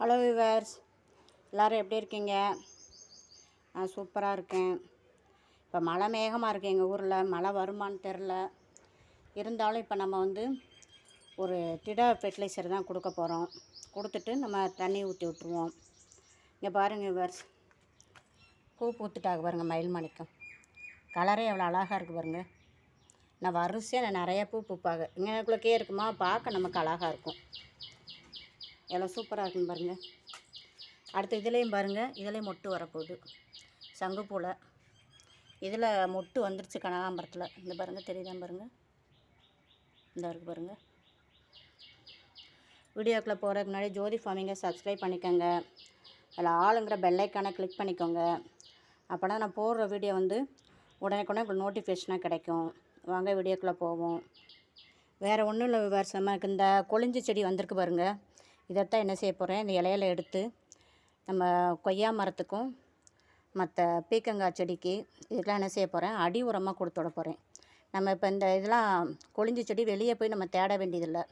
Hello viewers, எல்லோரும் எப்படி இருக்கீங்க? நான் சூப்பராக இருக்கேன். இப்போ மழை மேகமாக இருக்குது எங்கள் ஊரில். மழை வருமானு தெரில. இருந்தாலும் இப்போ நம்ம ஒரு திட ஃபெர்டிலைசர் தான் கொடுக்க போகிறோம். கொடுத்துட்டு நம்ம தண்ணி ஊற்றி விட்ருவோம். இங்கே பாருங்கள் விவர்ஸ், பூ பூத்துட்டாக பாருங்கள். மயில் மணிக்கம் கலரே எவ்வளோ அழகாக இருக்குது பாருங்கள். நான் வரிசையாக நிறையா பூ பூப்பாக எங்களுக்கே இருக்குமா, பார்க்க நமக்கு அழகாக இருக்கும். எவ்வளோ சூப்பராக இருக்குன்னு பாருங்கள். அடுத்து இதுலேயும் பாருங்கள், இதுலேயும் மொட்டு வரப்போகுது. சங்குப்பூவில் இதில் மொட்டு வந்துருச்சு கனகாம்பரத்தில். இந்த பாருங்கள், தெரியுதான் பாருங்கள். இந்த இருக்குது பாருங்கள். வீடியோக்குள்ளே போகிறதுக்கு முன்னாடி ஜோதி ஃபார்மிங்கை சப்ஸ்கிரைப் பண்ணிக்கோங்க. அதில் ஆளுங்கிற பெல்லைக்கானை கிளிக் பண்ணிக்கோங்க. அப்போனா நான் போடுற வீடியோ உடனே உங்களுக்கு நோட்டிஃபிகேஷனாக கிடைக்கும். வாங்க வீடியோக்குள்ளே போவோம். வேறு ஒன்றும் இல்லை விவர்ஸ், நமக்கு இந்த கொழிஞ்சி செடி வந்திருக்கு பாருங்கள். இதைத்தான் என்ன செய்ய போகிறேன், இந்த இலையில எடுத்து நம்ம கொய்யா மரத்துக்கும் மற்ற பீக்கங்காய் செடிக்கு இதுக்கெலாம் என்ன செய்ய போகிறேன், அடி உரமாக கொடுத்து விட போகிறேன். நம்ம இப்போ இந்த இதெல்லாம் கொழிஞ்சி செடி வெளியே போய் நம்ம தேட வேண்டியதில்லை.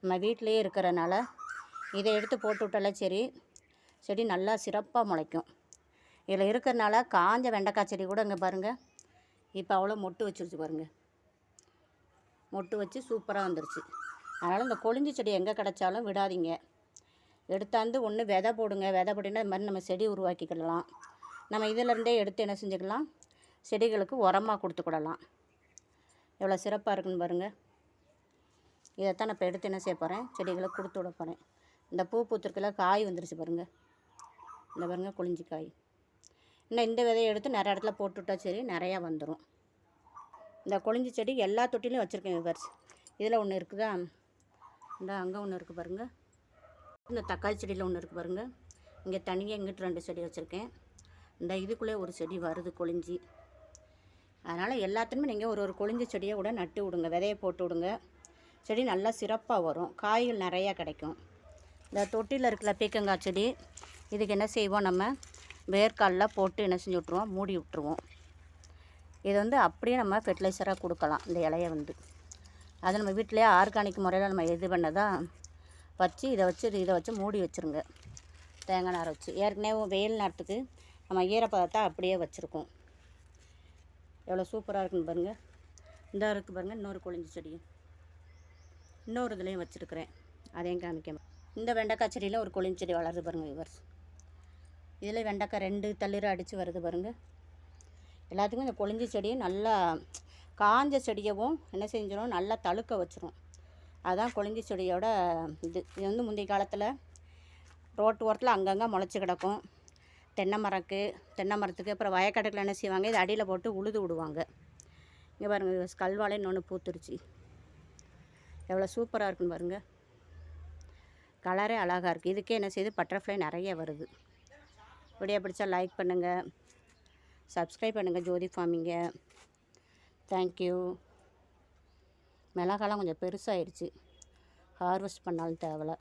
நம்ம வீட்டிலையே இருக்கிறனால இதை எடுத்து போட்டு விட்டாலே சரி, செடி நல்லா சிறப்பாக முளைக்கும். இதில் இருக்கிறனால காஞ்ச வெண்டைக்காய் செடி கூட இங்கே பாருங்கள், இப்போ அவ்வளோ மொட்டு வச்சுருச்சு பாருங்கள். மொட்டு வச்சு சூப்பராக வந்துருச்சு. அதனால் இந்த கொழிஞ்சி செடி எங்கே கிடச்சாலும் விடாதீங்க. எடுத்தாந்து ஒன்று விதை போடுங்க. விதை போட்டிங்கன்னா இது மாதிரி நம்ம செடி உருவாக்கிக்கலாம். நம்ம இதிலேருந்தே எடுத்து என்ன செஞ்சுக்கலாம், செடிகளுக்கு உரமாக கொடுத்துக்கிடலாம். எவ்வளோ சிறப்பாக இருக்குன்னு பாருங்கள். இதைத்தான் நான் இப்போ எடுத்து என்ன செய்ய போகிறேன், செடிகளுக்கு கொடுத்து விட போகிறேன். இந்த பூ பூத்திருக்குல காய் வந்துருச்சு பாருங்கள். இந்த பாருங்கள் கொழிஞ்சி காய். இன்னும் இந்த விதையை எடுத்து நிறைய இடத்துல போட்டுவிட்டா சரி, நிறையா வந்துடும். இந்த கொழிஞ்சி செடி எல்லா தொட்டிலையும் வச்சுருக்கேன் விவர்ஸ். இதில் ஒன்று இருக்குதா, இந்த அங்கே ஒன்று இருக்குது பாருங்கள். இந்த தக்காளி செடியில் ஒன்று இருக்குது பாருங்கள். இங்கே தனியாக இங்கிட்டு 2 செடி வச்சுருக்கேன். இந்த இதுக்குள்ளே ஒரு செடி வருது கொழிஞ்சி. அதனால் எல்லாத்துலேயுமே நீங்கள் ஒரு கொழிஞ்சி செடியை கூட நட்டு விடுங்க. விதையை போட்டு விடுங்க. செடி நல்லா சிறப்பாக வரும். காய்கள் நிறையா கிடைக்கும். இந்த தொட்டியில் இருக்கிற பீக்கங்காய் செடி, இதுக்கு என்ன செய்வோம், நம்ம வேர்க்காலில் போட்டு என்ன செஞ்சு விட்ருவோம், மூடி விட்டுருவோம். இது அப்படியே நம்ம ஃபெர்டிலைசராக கொடுக்கலாம். இந்த இலையை அது நம்ம வீட்டிலேயே ஆர்கானிக் முறையில் நம்ம இது பண்ணதான் வச்சு இதை வச்சு மூடி வச்சுருங்க. தேங்காய் நாரை வச்சு ஏற்கனவே வெயில் நேரத்துக்கு நம்ம ஈரப்பதத்தை அப்படியே வச்சுருக்கோம். எவ்வளோ சூப்பராக இருக்குன்னு பாருங்கள். இந்த இருக்குது பாருங்கள், இன்னொரு கொழிஞ்சி செடியும் இன்னொரு இதுலேயும் வச்சுருக்கிறேன். அதையும் காமிக்க. இந்த வெண்டைக்காய் செடியில் ஒரு கொழிஞ்சி செடி வளருது பாருங்கள் விவர்ஸ். இதில் வெண்டைக்காய் 2 தளிர் அடித்து வருது பாருங்கள். எல்லாத்துக்கும் இந்த கொழிஞ்சி செடியும் நல்லா காஞ்ச செடியவும் என்ன செஞ்சிடும், நல்லா தழுக்க வச்சிரும். அதுதான் கொழிஞ்சி செடியோட இது முந்தைய காலத்தில் ரோட்டு ஓரத்தில் அங்கங்கே முளைச்சி கிடக்கும். தென்னை மரத்துக்கு அப்புறம் வயக்காட்டுக்கில் என்ன செய்வாங்க, இது அடியில் போட்டு உழுது விடுவாங்க. இங்கே பாருங்கள், கல்வாழை இன்னொன்று பூத்துருச்சு. எவ்வளோ சூப்பராக இருக்குன்னு பாருங்கள். கலரே அழகாக இருக்குது. இதுக்கே என்ன செய்யுது, பட்டர்ஃப்ளை நிறைய வருது. வீடியோ பிடிச்சா லைக் பண்ணுங்கள், சப்ஸ்கிரைப் பண்ணுங்கள் ஜோதி ஃபார்மிங்கை. தேங்க்யூ. மிளகாலாம் கொஞ்சம் பெருசாகிடுச்சு, ஹார்வெஸ்ட் பண்ணாலும் தேவலை.